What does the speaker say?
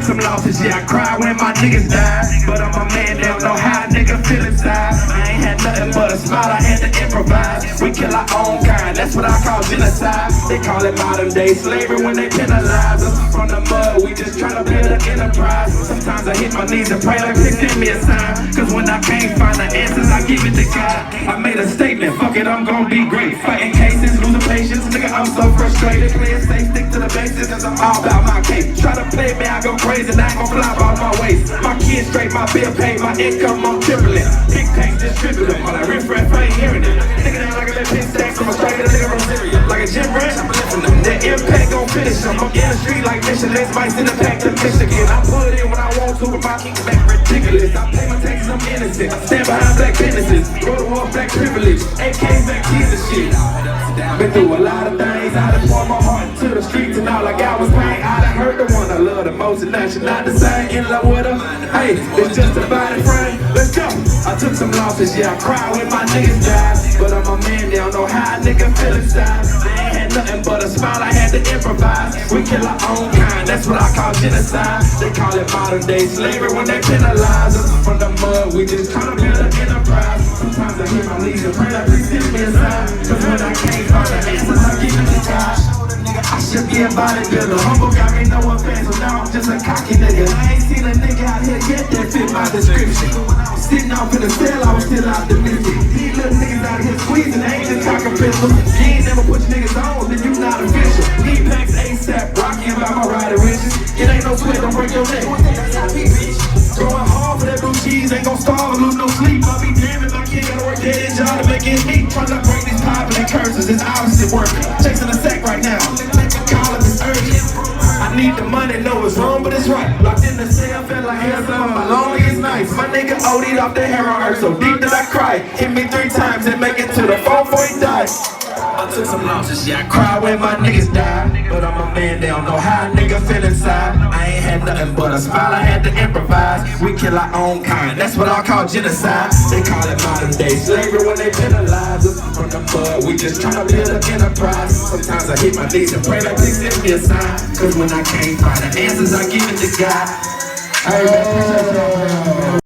some losses, yeah, I cry when my niggas die. But I'm a man, they don't know how a nigga feel inside. I ain't had nothing but a smile, I had to improvise. We kill our own kind, that's what I call genocide. They call it modern day slavery when they penalize us. From the mud, we just try to build an enterprise. Sometimes I hit my knees and pray like they send me a sign. Cause when I can't find the answers, I give it to God. I made a statement, fuck it, I'm gonna be great. Fighting cases, losing patience, nigga, I'm so frustrated. Play it safe, stick to the basics, cause I'm all about my case. Try to play me, I go crazy, and I ain't gon' fly off my waist. My kids straight, my bill paid, my income, I'm tripling. Big tanks distributing, while I riff-raff, I ain't hearing it. Nigga, they like a little pin stacks, I'm a straight nigga from Syria. Like a gym rat, I'm lifting them. That impact gon' finish them. I'm in the street like Michelin, spice in the pack to Michigan. I put it in when I want to, but my kickback ridiculous. I pay my taxes, I'm innocent. I stand behind black businesses. Go to war, black privilege. AKs, back keys and shit. Been through a lot of things. I done poured my heart into the streets and all I got was pain. I done hurt the one I love the most and now she not the same. In love with her, hey, it's just a body frame. Let's go. I took some losses, yeah, I cry when my niggas died. But I'm a man, they don't know how a nigga feel inside. They ain't had nothing but a smile, I had to improvise. We kill our own kind, that's what I call genocide. They call it modern day slavery when they penalize us. From the mud, we just try to build an enterprise. Sometimes I hit my knees and pray like please send me a sign. Cause when I can't find the answers, I give it to God. I should be a bodybuilder. Humble got me no offense, so now I'm just a cocky nigga. I ain't seen a nigga out here yet that fit my description. Sitting off in the cell, I was still optimistic. These little niggas out here squeezing, they ain't just talking pistols. You ain't never put your niggas on, then you not official. Heat packs ASAP, rocking about my riding riches. It ain't no sweat, don't break your neck. Throwing hard for that blue cheese, ain't gon' starve or lose no sleep. I'll be damned if my kid gotta work dead end job to make ends meet. Trying to break these popular curses, it's obviously working. Chasing a sack right now, call it is urgent. I need the money, know it's wrong, but it's right. Locked in the cell, felt like hell, some my loneliest nights. My nigga OD'd off the heroin, hurt so deep that I cried. Hit me 3 times and make it to the 4 before he died. I took some losses, yeah, I cry when my niggas die. But I'm a man, they don't know how a nigga feel inside. I ain't had nothing but a smile, I had to improvise. We kill our own kind, that's what I call genocide. They call it modern day slavery when they penalize us. From the mud, we just tryna build an enterprise. Sometimes I hit my knees and pray like please send me a sign. Cause when I can't find the answers, I give it to God. Hey, man,